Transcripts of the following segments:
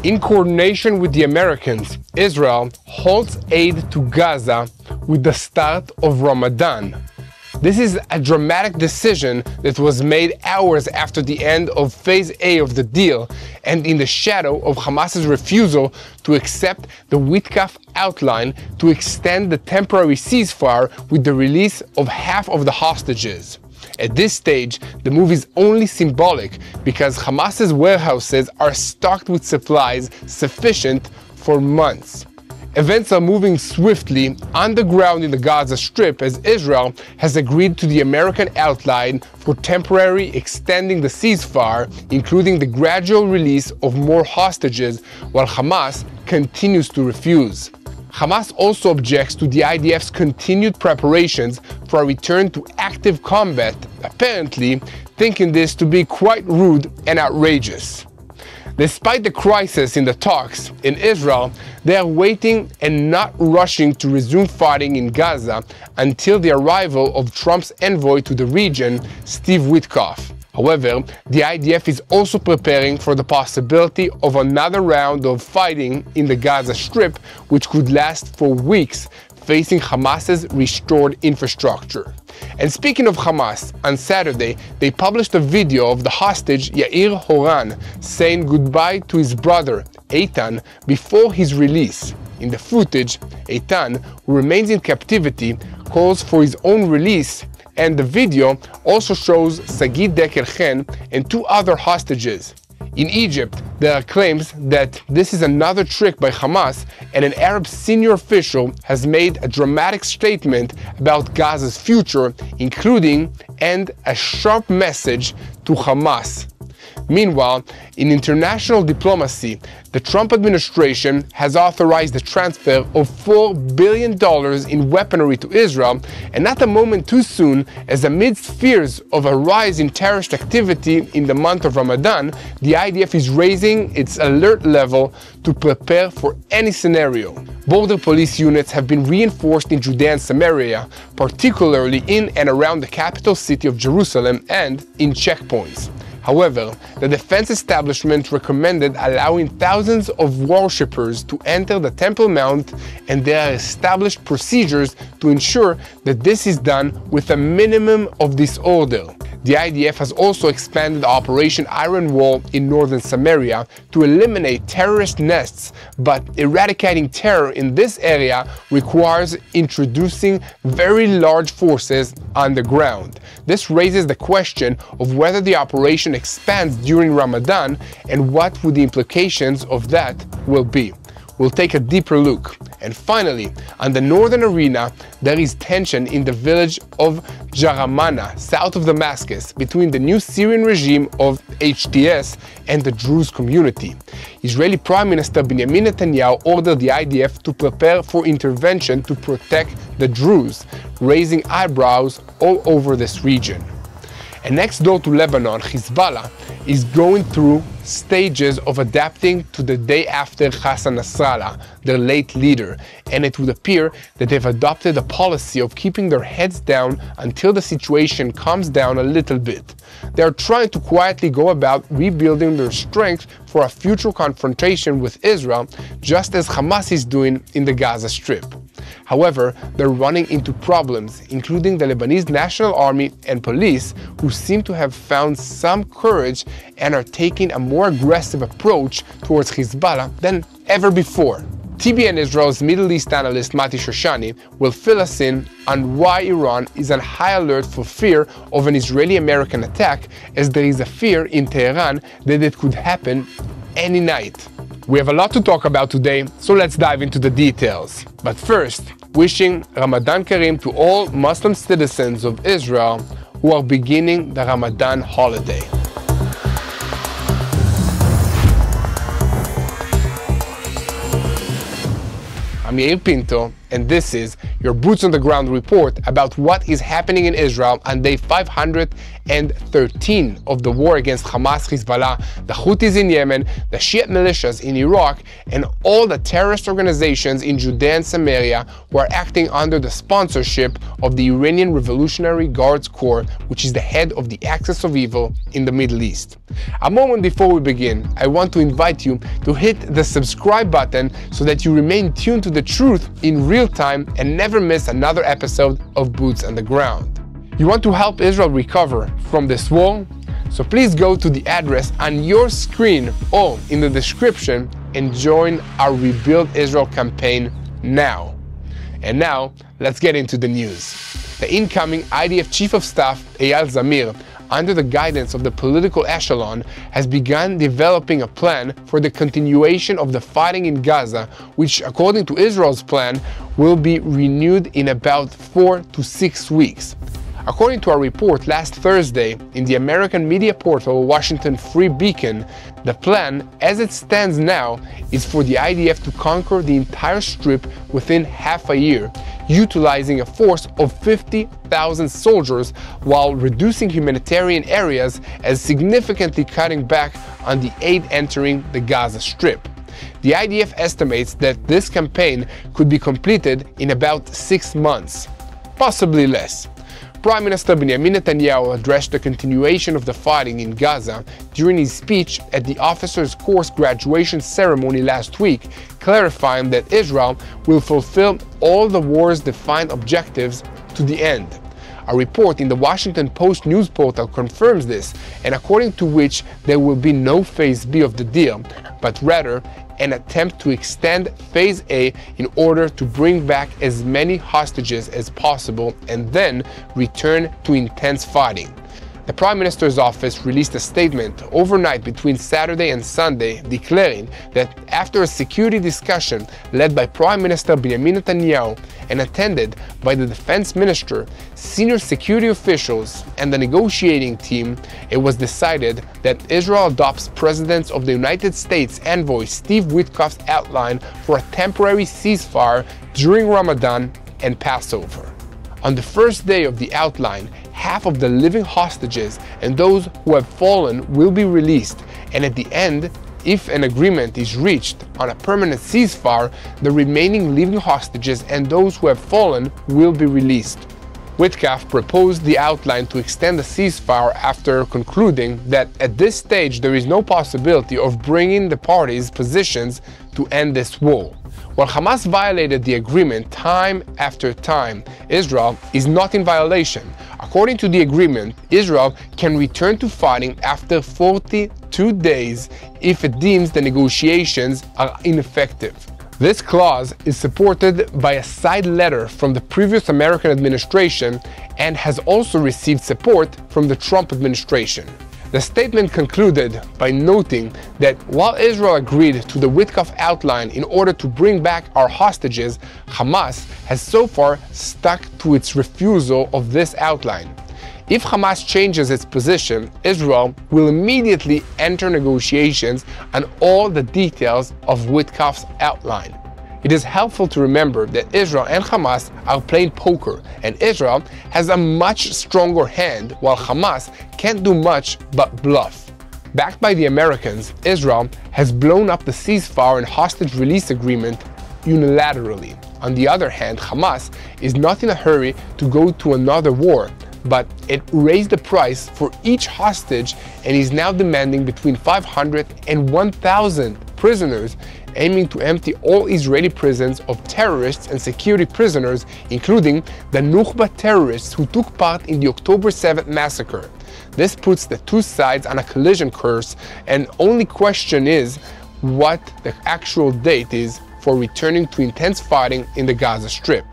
In coordination with the Americans, Israel halts aid to Gaza with the start of Ramadan. This is a dramatic decision that was made hours after the end of Phase A of the deal and in the shadow of Hamas's refusal to accept the Witkoff Outline to extend the temporary ceasefire with the release of half of the hostages. At this stage, the move is only symbolic because Hamas's warehouses are stocked with supplies sufficient for months. Events are moving swiftly on the ground in the Gaza Strip as Israel has agreed to the American outline for temporary extending the ceasefire, including the gradual release of more hostages, while Hamas continues to refuse. Hamas also objects to the IDF's continued preparations for a return to active combat, apparently thinking this to be quite rude and outrageous. Despite the crisis in the talks in Israel, they are waiting and not rushing to resume fighting in Gaza until the arrival of Trump's envoy to the region, Steve Witkoff. However, the IDF is also preparing for the possibility of another round of fighting in the Gaza Strip, which could last for weeks, facing Hamas's restored infrastructure. And speaking of Hamas, on Saturday, they published a video of the hostage Yair saying goodbye to his brother, Eitan, before his release. In the footage, Eitan, who remains in captivity, calls for his own release, and the video also shows Sagid Dekel-Khen and two other hostages. In Egypt, there are claims that this is another trick by Hamas, and an Arab senior official has made a dramatic statement about Gaza's future, including and a sharp message to Hamas. Meanwhile, in international diplomacy, the Trump administration has authorized the transfer of $4 billion in weaponry to Israel, and not a moment too soon, as amidst fears of a rise in terrorist activity in the month of Ramadan, the IDF is raising its alert level to prepare for any scenario. Border police units have been reinforced in Judea and Samaria, particularly in and around the capital city of Jerusalem and in checkpoints. However, the defense establishment recommended allowing thousands of worshippers to enter the Temple Mount, and there are established procedures to ensure that this is done with a minimum of disorder. The IDF has also expanded Operation Iron Wall in northern Samaria to eliminate terrorist nests, but eradicating terror in this area requires introducing very large forces on the ground. This raises the question of whether the operation expands during Ramadan and what would the implications of that will be. We'll take a deeper look. And finally, on the northern arena, there is tension in the village of Jaramana, south of Damascus, between the new Syrian regime of HTS and the Druze community. Israeli Prime Minister Benjamin Netanyahu ordered the IDF to prepare for intervention to protect the Druze, raising eyebrows all over this region. And next door to Lebanon, Hezbollah is going through stages of adapting to the day after Hassan Nasrallah, their late leader, and it would appear that they've adopted a policy of keeping their heads down until the situation calms down a little bit. They are trying to quietly go about rebuilding their strength for a future confrontation with Israel, just as Hamas is doing in the Gaza Strip. However, they're running into problems, including the Lebanese National Army and police, who seem to have found some courage and are taking a more aggressive approach towards Hezbollah than ever before. TBN Israel's Middle East analyst Mati Shoshani will fill us in on why Iran is on high alert for fear of an Israeli-American attack, as there is a fear in Tehran that it could happen any night. We have a lot to talk about today, so let's dive into the details. But first, wishing Ramadan Kareem to all Muslim citizens of Israel who are beginning the Ramadan holiday. I'm Yair Pinto, and this is your Boots on the Ground report about what is happening in Israel on day 513 of the war against Hamas, Hezbollah, the Houthis in Yemen, the Shiite militias in Iraq, and all the terrorist organizations in Judea and Samaria who are acting under the sponsorship of the Iranian Revolutionary Guards Corps, which is the head of the axis of evil in the Middle East. A moment before we begin, I want to invite you to hit the subscribe button so that you remain tuned to the truth in real time and never miss another episode of Boots on the Ground. You want to help Israel recover from this war? So please go to the address on your screen or in the description and join our Rebuild Israel campaign now. And now, let's get into the news. The incoming IDF Chief of Staff, Eyal Zamir, under the guidance of the political echelon, has begun developing a plan for the continuation of the fighting in Gaza, which, according to Israel's plan, will be renewed in about 4 to 6 weeks. According to a report last Thursday in the American media portal Washington Free Beacon, the plan, as it stands now, is for the IDF to conquer the entire strip within half a year, utilizing a force of 50,000 soldiers while reducing humanitarian areas and significantly cutting back on the aid entering the Gaza Strip. The IDF estimates that this campaign could be completed in about 6 months, possibly less. Prime Minister Benjamin Netanyahu addressed the continuation of the fighting in Gaza during his speech at the officers' course graduation ceremony last week, clarifying that Israel will fulfill all the war's defined objectives to the end. A report in the Washington Post news portal confirms this, and according to which there will be no Phase B of the deal, but rather an attempt to extend Phase A in order to bring back as many hostages as possible and then return to intense fighting. The Prime Minister's office released a statement overnight between Saturday and Sunday declaring that after a security discussion led by Prime Minister Benjamin Netanyahu and attended by the Defense Minister, senior security officials, and the negotiating team, it was decided that Israel adopts President of the United States envoy Steve Witkoff's outline for a temporary ceasefire during Ramadan and Passover. On the first day of the outline, half of the living hostages and those who have fallen will be released, and at the end, if an agreement is reached on a permanent ceasefire, the remaining living hostages and those who have fallen will be released. Witkoff proposed the outline to extend the ceasefire after concluding that at this stage there is no possibility of bringing the parties' positions to end this war. While Hamas violated the agreement time after time, Israel is not in violation. According to the agreement, Israel can return to fighting after 42 days if it deems the negotiations are ineffective. This clause is supported by a side letter from the previous American administration and has also received support from the Trump administration. The statement concluded by noting that while Israel agreed to the Witkoff Outline in order to bring back our hostages, Hamas has so far stuck to its refusal of this outline. If Hamas changes its position, Israel will immediately enter negotiations on all the details of Witkoff's outline. It is helpful to remember that Israel and Hamas are playing poker, and Israel has a much stronger hand while Hamas can't do much but bluff. Backed by the Americans, Israel has blown up the ceasefire and hostage release agreement unilaterally. On the other hand, Hamas is not in a hurry to go to another war, but it raised the price for each hostage and is now demanding between 500 and 1,000 prisoners, aiming to empty all Israeli prisons of terrorists and security prisoners, including the Nukhba terrorists who took part in the October 7th massacre. This puts the two sides on a collision course, and only question is what the actual date is for returning to intense fighting in the Gaza Strip.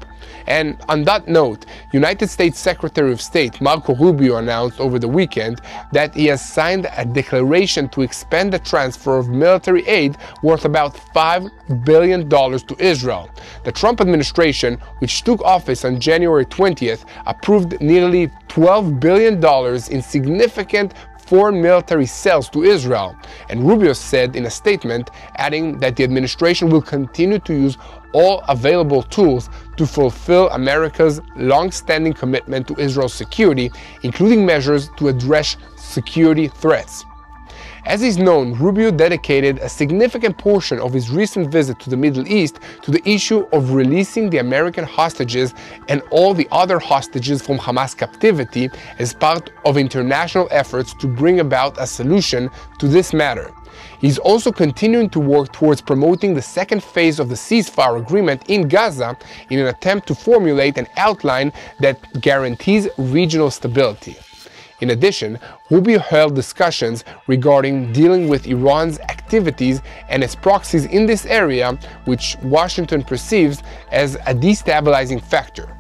And on that note, United States Secretary of State Marco Rubio announced over the weekend that he has signed a declaration to expand the transfer of military aid worth about $5 billion to Israel. The Trump administration, which took office on January 20th, approved nearly $12 billion in significant foreign military sales to Israel, and Rubio said in a statement, adding that the administration will continue to use all available tools to fulfill America's long-standing commitment to Israel's security, including measures to address security threats. As is known, Rubio dedicated a significant portion of his recent visit to the Middle East to the issue of releasing the American hostages and all the other hostages from Hamas captivity as part of international efforts to bring about a solution to this matter. He's also continuing to work towards promoting the second phase of the ceasefire agreement in Gaza in an attempt to formulate an outline that guarantees regional stability. In addition, Rubio held discussions regarding dealing with Iran's activities and its proxies in this area, which Washington perceives as a destabilizing factor.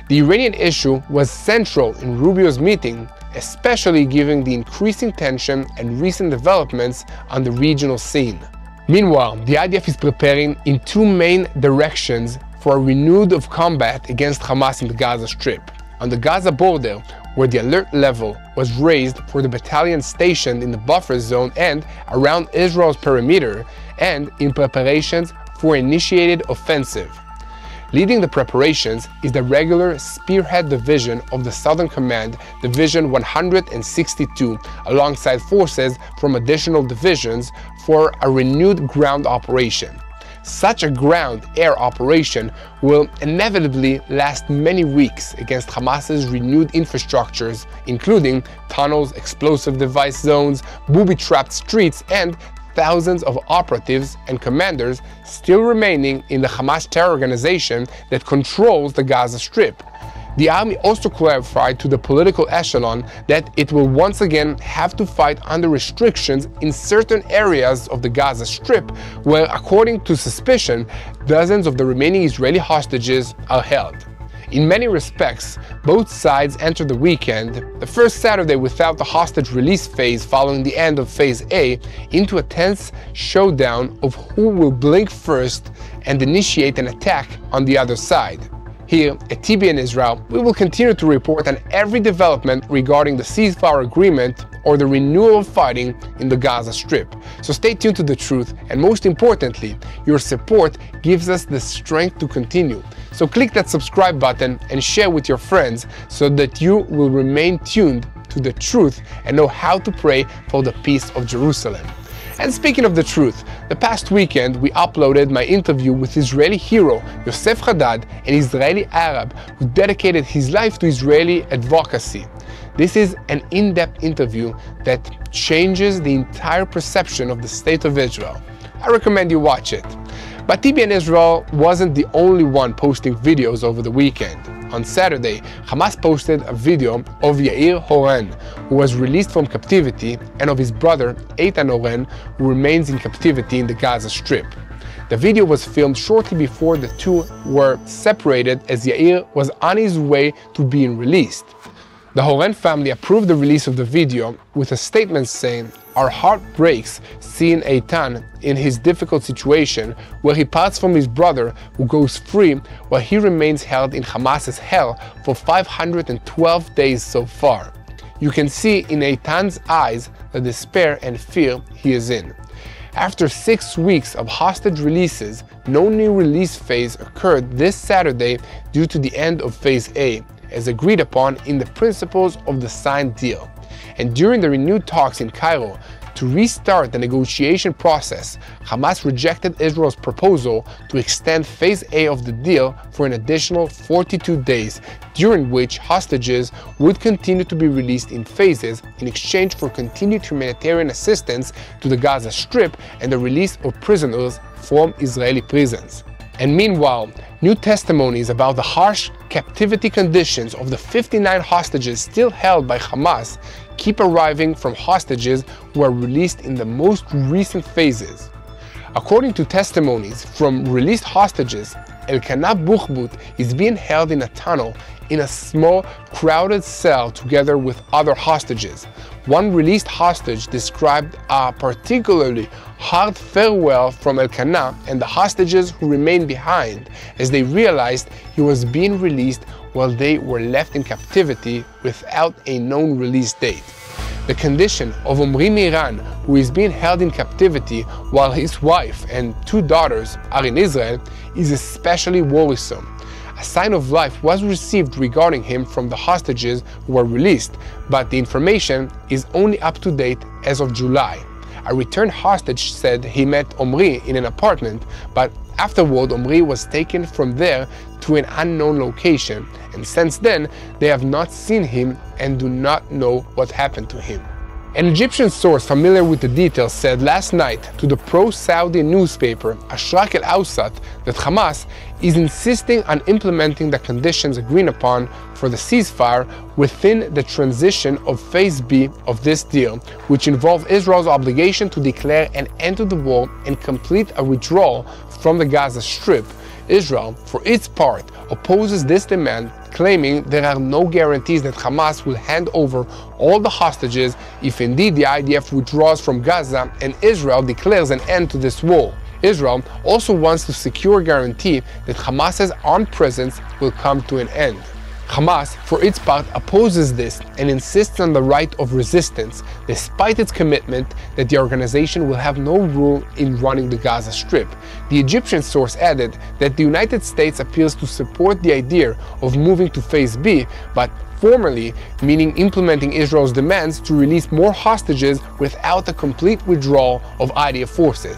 The Iranian issue was central in Rubio's meeting, especially given the increasing tension and recent developments on the regional scene. Meanwhile, the IDF is preparing in two main directions for a renewal of combat against Hamas in the Gaza Strip. On the Gaza border, where the alert level was raised for the battalions stationed in the buffer zone and around Israel's perimeter, and in preparations for an initiated offensive. Leading the preparations is the regular Spearhead Division of the Southern Command, Division 162, alongside forces from additional divisions for a renewed ground operation. Such a ground-air operation will inevitably last many weeks against Hamas's renewed infrastructures, including tunnels, explosive device zones, booby-trapped streets, and thousands of operatives and commanders still remaining in the Hamas terror organization that controls the Gaza Strip. The army also clarified to the political echelon that it will once again have to fight under restrictions in certain areas of the Gaza Strip where, according to suspicion, dozens of the remaining Israeli hostages are held. In many respects, both sides entered the weekend, the first Saturday without the hostage release phase following the end of Phase A, into a tense showdown of who will blink first and initiate an attack on the other side. Here at TBN Israel, we will continue to report on every development regarding the ceasefire agreement or the renewal of fighting in the Gaza Strip. So stay tuned to the truth, and most importantly, your support gives us the strength to continue. So click that subscribe button and share with your friends so that you will remain tuned to the truth and know how to pray for the peace of Jerusalem. And speaking of the truth, the past weekend we uploaded my interview with Israeli hero Yosef Haddad, an Israeli Arab who dedicated his life to Israeli advocacy. This is an in-depth interview that changes the entire perception of the State of Israel. I recommend you watch it. But TBN Israel wasn't the only one posting videos over the weekend. On Saturday, Hamas posted a video of Yair Horen, who was released from captivity, and of his brother Eitan Horen, who remains in captivity in the Gaza Strip. The video was filmed shortly before the two were separated as Yair was on his way to being released. The Horen family approved the release of the video with a statement saying, "Our heart breaks seeing Eitan in his difficult situation where he parts from his brother who goes free while he remains held in Hamas's hell for 512 days so far. You can see in Eitan's eyes the despair and fear he is in." After 6 weeks of hostage releases, no new release phase occurred this Saturday due to the end of Phase A, as agreed upon in the principles of the signed deal. And during the renewed talks in Cairo to restart the negotiation process, Hamas rejected Israel's proposal to extend Phase A of the deal for an additional 42 days, during which hostages would continue to be released in phases in exchange for continued humanitarian assistance to the Gaza Strip and the release of prisoners from Israeli prisons. And meanwhile, new testimonies about the harsh captivity conditions of the 59 hostages still held by Hamas keep arriving from hostages who are released in the most recent phases. According to testimonies from released hostages, Elkanah Bukhbut is being held in a tunnel in a small, crowded cell together with other hostages. One released hostage described a particularly hard farewell from Elkanah and the hostages who remained behind as they realized he was being released while they were left in captivity without a known release date. The condition of Omri Miran, who is being held in captivity while his wife and 2 daughters are in Israel, is especially worrisome. A sign of life was received regarding him from the hostages who were released, but the information is only up to date as of July. A returned hostage said he met Omri in an apartment, but afterward Omri was taken from there to an unknown location, and since then they have not seen him and do not know what happened to him. An Egyptian source familiar with the details said last night to the pro-Saudi newspaper Ashrak al-Awsat that Hamas is insisting on implementing the conditions agreed upon for the ceasefire within the transition of Phase B of this deal, which involve Israel's obligation to declare an end to the war and complete a withdrawal from the Gaza Strip. Israel, for its part, opposes this demand, claiming there are no guarantees that Hamas will hand over all the hostages if indeed the IDF withdraws from Gaza and Israel declares an end to this war. Israel also wants to secure a guarantee that Hamas's armed presence will come to an end. Hamas, for its part, opposes this and insists on the right of resistance, despite its commitment that the organization will have no role in running the Gaza Strip. The Egyptian source added that the United States appears to support the idea of moving to Phase B, but formally, meaning implementing Israel's demands to release more hostages without a complete withdrawal of IDF forces.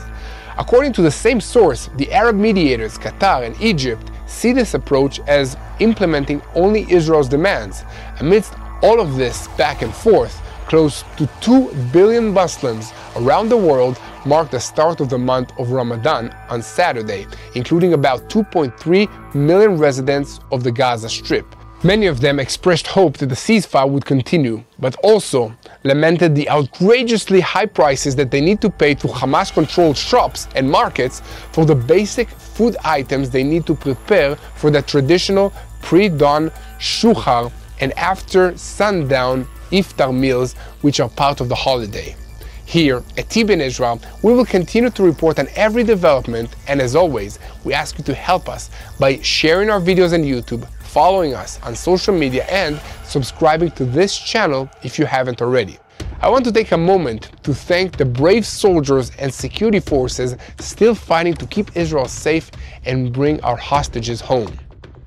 According to the same source, the Arab mediators, Qatar and Egypt, see this approach as implementing only Israel's demands. Amidst all of this back and forth, close to 2 billion Muslims around the world marked the start of the month of Ramadan on Saturday, including about 2.3 million residents of the Gaza Strip. Many of them expressed hope that the ceasefire would continue, but also lamented the outrageously high prices that they need to pay to Hamas-controlled shops and markets for the basic food items they need to prepare for the traditional pre-dawn shuhar and after sundown iftar meals, which are part of the holiday. Here at TBN Israel, we will continue to report on every development, and as always, we ask you to help us by sharing our videos on YouTube, following us on social media, and subscribing to this channel if you haven't already. I want to take a moment to thank the brave soldiers and security forces still fighting to keep Israel safe and bring our hostages home.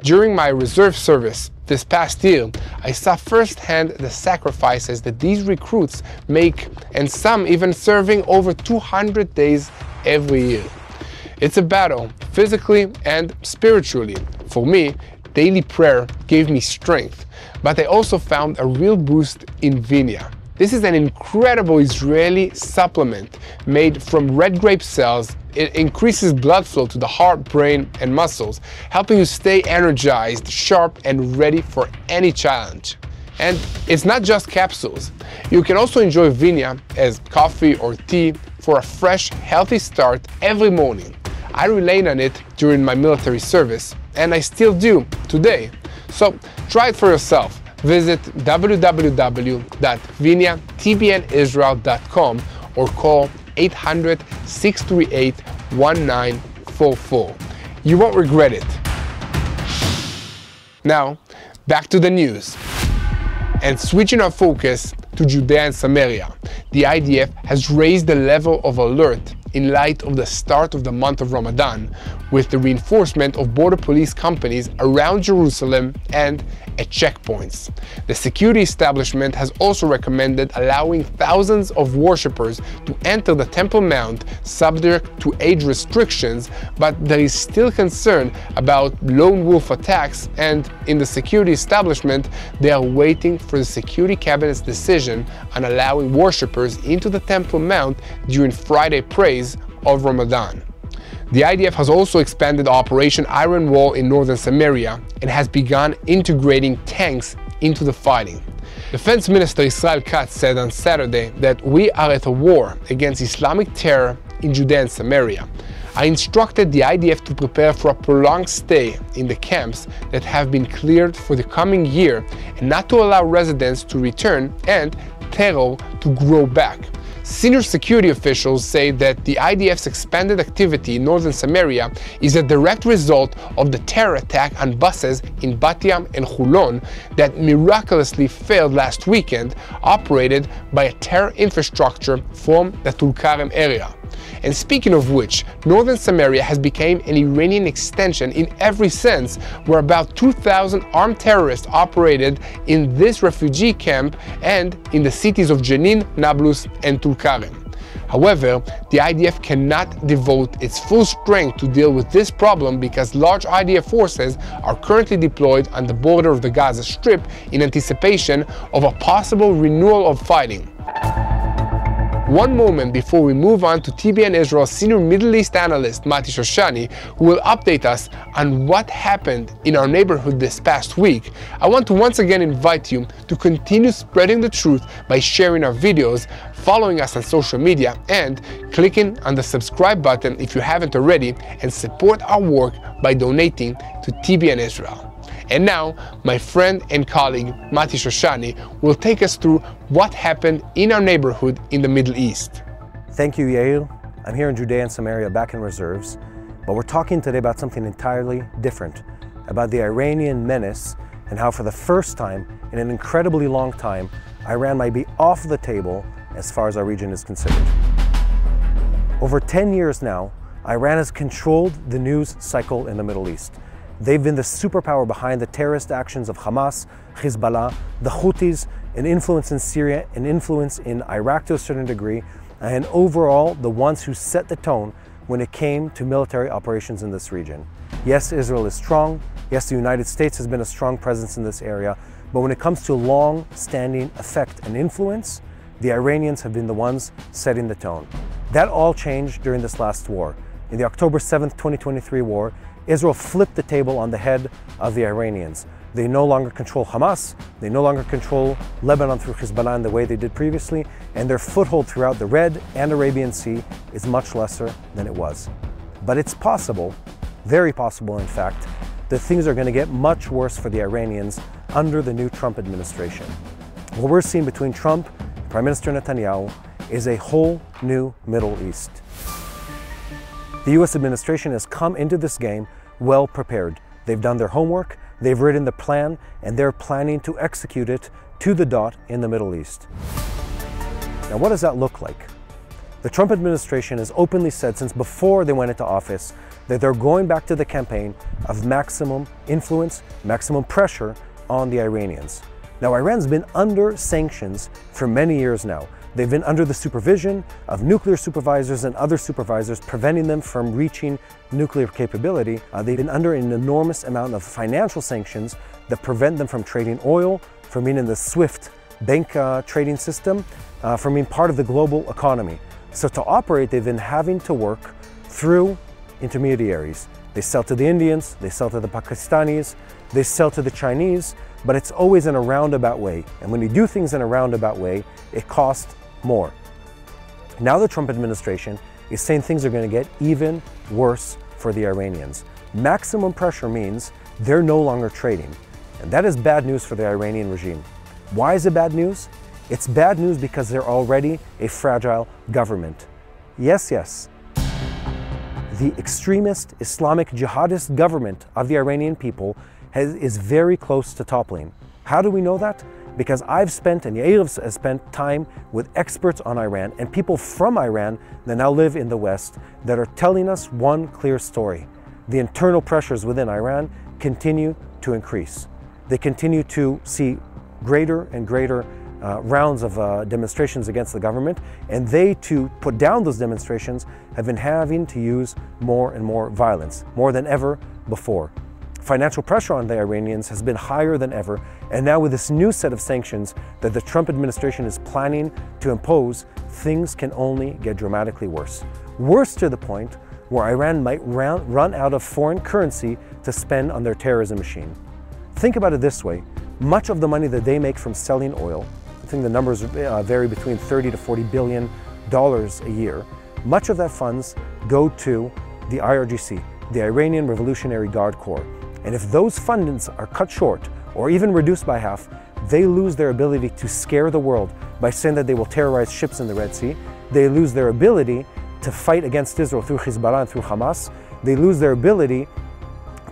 During my reserve service this past year, I saw firsthand the sacrifices that these recruits make, and some even serving over 200 days every year. It's a battle, physically and spiritually. For me, daily prayer gave me strength, but I also found a real boost in Vinia. This is an incredible Israeli supplement made from red grape cells. It increases blood flow to the heart, brain, and muscles, helping you stay energized, sharp, and ready for any challenge. And it's not just capsules. You can also enjoy Vinia as coffee or tea for a fresh, healthy start every morning. I relied on it during my military service, and I still do today. So try it for yourself. Visit www.viniatbnisrael.com or call 800-638-1944. You won't regret it. Now, back to the news. And switching our focus to Judea and Samaria, the IDF has raised the level of alert in light of the start of the month of Ramadan, with the reinforcement of border police companies around Jerusalem and at checkpoints. The security establishment has also recommended allowing thousands of worshippers to enter the Temple Mount subject to age restrictions, but there is still concern about lone wolf attacks, and in the security establishment they are waiting for the security cabinet's decision on allowing worshippers into the Temple Mount during Friday praise of Ramadan. The IDF has also expanded Operation Iron Wall in northern Samaria and has begun integrating tanks into the fighting. Defense Minister Israel Katz said on Saturday that we are at a war against Islamic terror in Judea and Samaria. I instructed the IDF to prepare for a prolonged stay in the camps that have been cleared for the coming year and not to allow residents to return and terror to grow back. Senior security officials say that the IDF's expanded activity in northern Samaria is a direct result of the terror attack on buses in Bat Yam and Hulon that miraculously failed last weekend, operated by a terror infrastructure from the Tulkarem area. And speaking of which, northern Samaria has become an Iranian extension in every sense, where about 2,000 armed terrorists operated in this refugee camp and in the cities of Jenin, Nablus, and Tulkarem. However, the IDF cannot devote its full strength to deal with this problem because large IDF forces are currently deployed on the border of the Gaza Strip in anticipation of a possible renewal of fighting. One moment before we move on to TBN Israel's senior Middle East analyst Mati Shoshani, who will update us on what happened in our neighborhood this past week, I want to once again invite you to continue spreading the truth by sharing our videos, following us on social media, and clicking on the subscribe button if you haven't already, and support our work by donating to TBN Israel. And now, my friend and colleague Mati Shoshani will take us through what happened in our neighborhood in the Middle East. Thank you, Yair. I'm here in Judea and Samaria, back in reserves, but we're talking today about something entirely different, about the Iranian menace and how for the first time in an incredibly long time, Iran might be off the table as far as our region is considered. Over 10 years now, Iran has controlled the news cycle in the Middle East. They've been the superpower behind the terrorist actions of Hamas, Hezbollah, the Houthis, an influence in Syria, an influence in Iraq to a certain degree, and overall the ones who set the tone when it came to military operations in this region. Yes, Israel is strong. Yes, the United States has been a strong presence in this area. But when it comes to long-standing effect and influence, the Iranians have been the ones setting the tone. That all changed during this last war. In the October 7th, 2023 war, Israel flipped the table on the head of the Iranians. They no longer control Hamas, they no longer control Lebanon through Hezbollah in the way they did previously, and their foothold throughout the Red and Arabian Sea is much lesser than it was. But it's possible, very possible in fact, that things are going to get much worse for the Iranians under the new Trump administration. What we're seeing between Trump and Prime Minister Netanyahu is a whole new Middle East. The US administration has come into this game well prepared. They've done their homework, they've written the plan, and they're planning to execute it to the dot in the Middle East. Now, what does that look like? The Trump administration has openly said since before they went into office that they're going back to the campaign of maximum influence, maximum pressure on the Iranians. Now, Iran's been under sanctions for many years now. They've been under the supervision of nuclear supervisors and other supervisors, preventing them from reaching nuclear capability. They've been under an enormous amount of financial sanctions that prevent them from trading oil, from being in the SWIFT bank trading system, from being part of the global economy. So to operate, they've been having to work through intermediaries. They sell to the Indians, they sell to the Pakistanis, they sell to the Chinese, but it's always in a roundabout way. And when you do things in a roundabout way, it costs more. Now the Trump administration is saying things are going to get even worse for the Iranians. Maximum pressure means they're no longer trading. And that is bad news for the Iranian regime. Why is it bad news? It's bad news because they're already a fragile government. Yes, the extremist Islamic jihadist government of the Iranian people is very close to toppling. How do we know that? Because I've spent, and Yair has spent time with experts on Iran and people from Iran that now live in the West that are telling us one clear story. The internal pressures within Iran continue to increase. They continue to see greater and greater rounds of demonstrations against the government, and they, to put down those demonstrations, have been having to use more and more violence, more than ever before. Financial pressure on the Iranians has been higher than ever, and now with this new set of sanctions that the Trump administration is planning to impose, things can only get dramatically worse. Worse to the point where Iran might run out of foreign currency to spend on their terrorism machine. Think about it this way. Much of the money that they make from selling oil, I think the numbers vary between $30 to $40 billion a year, much of that funds go to the IRGC, the Iranian Revolutionary Guard Corps. And if those fundings are cut short or even reduced by half, they lose their ability to scare the world by saying that they will terrorize ships in the Red Sea. They lose their ability to fight against Israel through Hezbollah and through Hamas. They lose their ability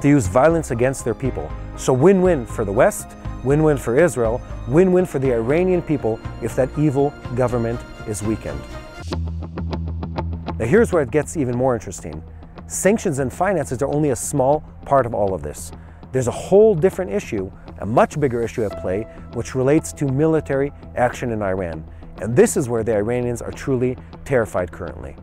to use violence against their people. So win-win for the West, win-win for Israel, win-win for the Iranian people if that evil government is weakened. Now here's where it gets even more interesting. Sanctions and finances are only a small part of all of this. There's a whole different issue, a much bigger issue at play, which relates to military action in Iran. And this is where the Iranians are truly terrified currently.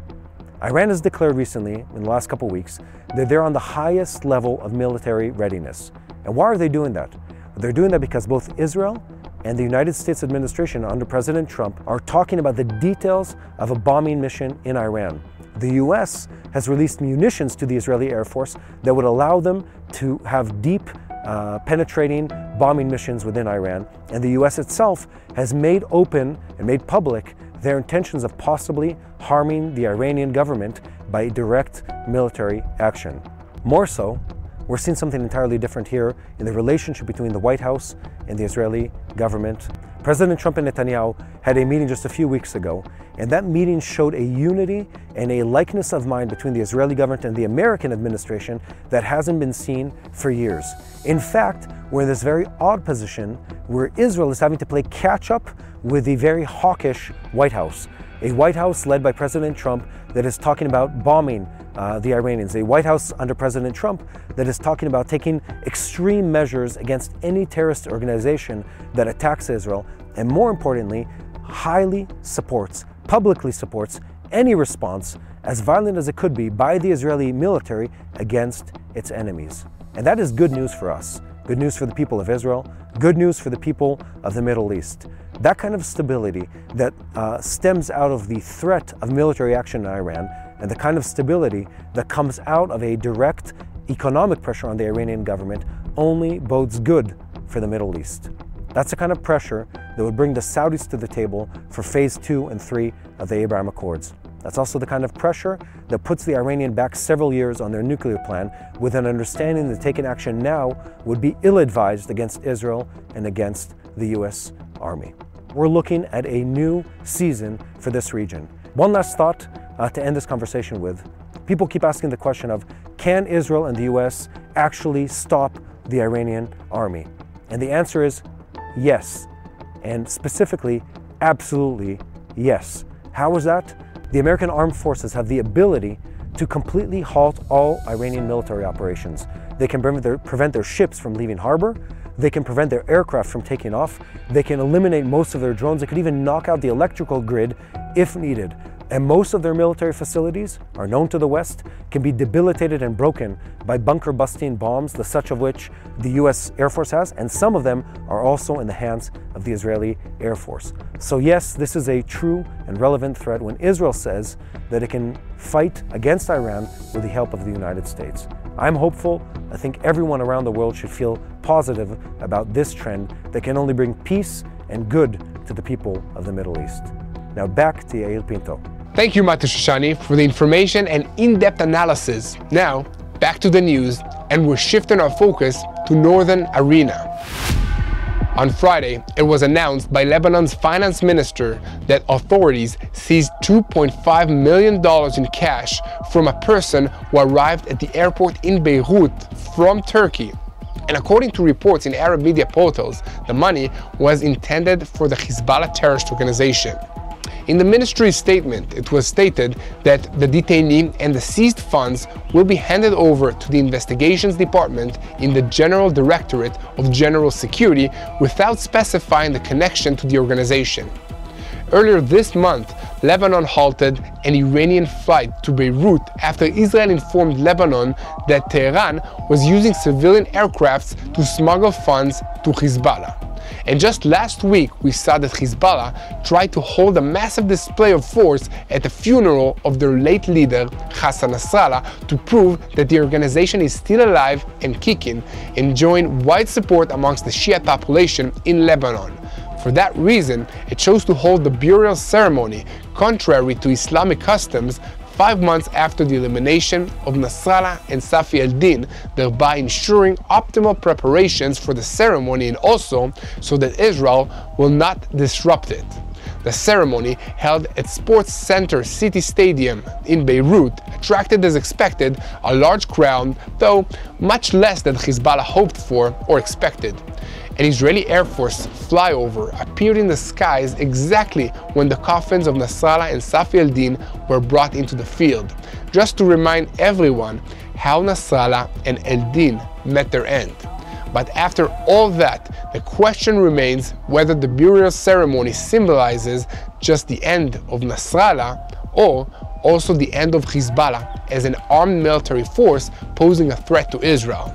Iran has declared recently, in the last couple of weeks, that they're on the highest level of military readiness. And why are they doing that? They're doing that because both Israel and the United States administration under President Trump are talking about the details of a bombing mission in Iran. The US has released munitions to the Israeli Air Force that would allow them to have deep, penetrating bombing missions within Iran. And the US itself has made open and made public their intentions of possibly harming the Iranian government by direct military action. More so, we're seeing something entirely different here in the relationship between the White House and the Israeli government. President Trump and Netanyahu had a meeting just a few weeks ago, and that meeting showed a unity and a likeness of mind between the Israeli government and the American administration that hasn't been seen for years. In fact, we're in this very odd position where Israel is having to play catch up with the very hawkish White House. A White House led by President Trump that is talking about bombing the Iranians. A White House under President Trump that is talking about taking extreme measures against any terrorist organization that attacks Israel, and more importantly, highly supports, publicly supports any response, as violent as it could be, by the Israeli military against its enemies. And that is good news for us. Good news for the people of Israel, good news for the people of the Middle East. That kind of stability that stems out of the threat of military action in Iran, and the kind of stability that comes out of a direct economic pressure on the Iranian government, only bodes good for the Middle East. That's the kind of pressure that would bring the Saudis to the table for phase 2 and 3 of the Abraham Accords. That's also the kind of pressure that puts the Iranian back several years on their nuclear plan, with an understanding that taking action now would be ill-advised against Israel and against the US Army. We're looking at a new season for this region. One last thought to end this conversation with. People keep asking the question of, can Israel and the US actually stop the Iranian army? And the answer is yes. And specifically, absolutely yes. How is that? The American armed forces have the ability to completely halt all Iranian military operations. They can prevent their ships from leaving harbor. They can prevent their aircraft from taking off. They can eliminate most of their drones. They could even knock out the electrical grid if needed. And most of their military facilities are known to the West, can be debilitated and broken by bunker-busting bombs, the such of which the US Air Force has, and some of them are also in the hands of the Israeli Air Force. So yes, this is a true and relevant threat when Israel says that it can fight against Iran with the help of the United States. I'm hopeful. I think everyone around the world should feel positive about this trend that can only bring peace and good to the people of the Middle East. Now back to Yair Pinto. Thank you, Mati Shoshani, for the information and in-depth analysis. Now, back to the news, and we're shifting our focus to northern arena. On Friday, it was announced by Lebanon's finance minister that authorities seized $2.5 million in cash from a person who arrived at the airport in Beirut from Turkey. And according to reports in Arab media portals, the money was intended for the Hezbollah terrorist organization. In the ministry's statement, it was stated that the detainee and the seized funds will be handed over to the Investigations Department in the General Directorate of General Security without specifying the connection to the organization. Earlier this month, Lebanon halted an Iranian flight to Beirut after Israel informed Lebanon that Tehran was using civilian aircrafts to smuggle funds to Hezbollah. And just last week, we saw that Hezbollah tried to hold a massive display of force at the funeral of their late leader, Nasrallah, to prove that the organization is still alive and kicking, enjoying wide support amongst the Shia population in Lebanon. For that reason, it chose to hold the burial ceremony, contrary to Islamic customs, 5 months after the elimination of Nasrallah and Safi al-Din, thereby ensuring optimal preparations for the ceremony and also so that Israel will not disrupt it. The ceremony, held at Sports Center City Stadium in Beirut, attracted as expected a large crowd, though much less than Hezbollah hoped for or expected. An Israeli Air Force flyover appeared in the skies exactly when the coffins of Nasrallah and Safi al-Din were brought into the field, just to remind everyone how Nasrallah and al-Din met their end. But after all that, the question remains whether the burial ceremony symbolizes just the end of Nasrallah or also the end of Hezbollah as an armed military force posing a threat to Israel.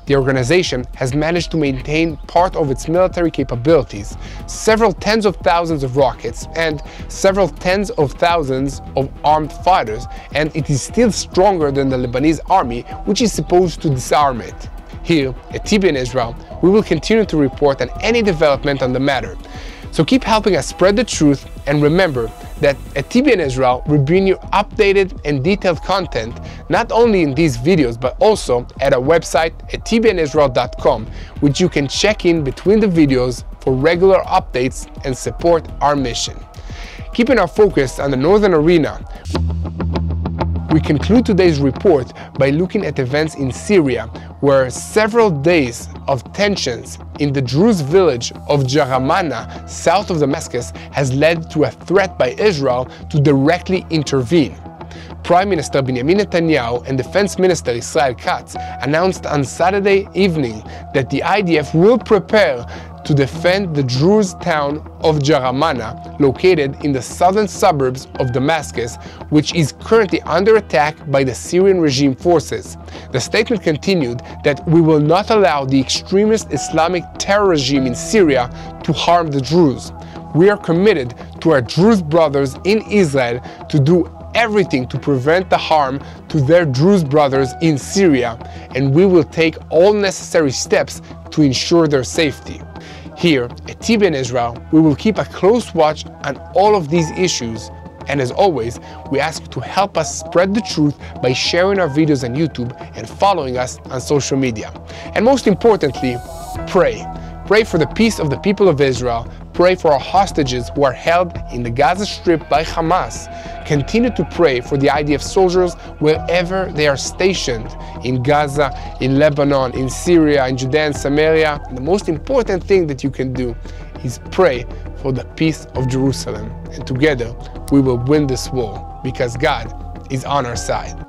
The organization has managed to maintain part of its military capabilities, several tens of thousands of rockets and several tens of thousands of armed fighters, and it is still stronger than the Lebanese army, which is supposed to disarm it. Here at TBN Israel, we will continue to report on any development on the matter. So keep helping us spread the truth, and remember that at TBN Israel we bring you updated and detailed content, not only in these videos but also at our website at tbnisrael.com, which you can check in between the videos for regular updates and support our mission. Keeping our focus on the northern arena, we conclude today's report by looking at events in Syria, where several days of tensions in the Druze village of Jaramana, south of Damascus, has led to a threat by Israel to directly intervene. Prime Minister Benjamin Netanyahu and Defense Minister Israel Katz announced on Saturday evening that the IDF will prepare to defend the Druze town of Jaramana, located in the southern suburbs of Damascus, which is currently under attack by the Syrian regime forces. The statement continued that we will not allow the extremist Islamic terror regime in Syria to harm the Druze. We are committed to our Druze brothers in Israel to do everything to prevent the harm to their Druze brothers in Syria, and we will take all necessary steps to ensure their safety. Here at TBN Israel, we will keep a close watch on all of these issues, and as always, we ask you to help us spread the truth by sharing our videos on YouTube and following us on social media. And most importantly, pray. Pray for the peace of the people of Israel. Pray for our hostages who are held in the Gaza Strip by Hamas. Continue to pray for the IDF soldiers wherever they are stationed, in Gaza, in Lebanon, in Syria, in Judea and Samaria. And the most important thing that you can do is pray for the peace of Jerusalem. And together we will win this war, because God is on our side.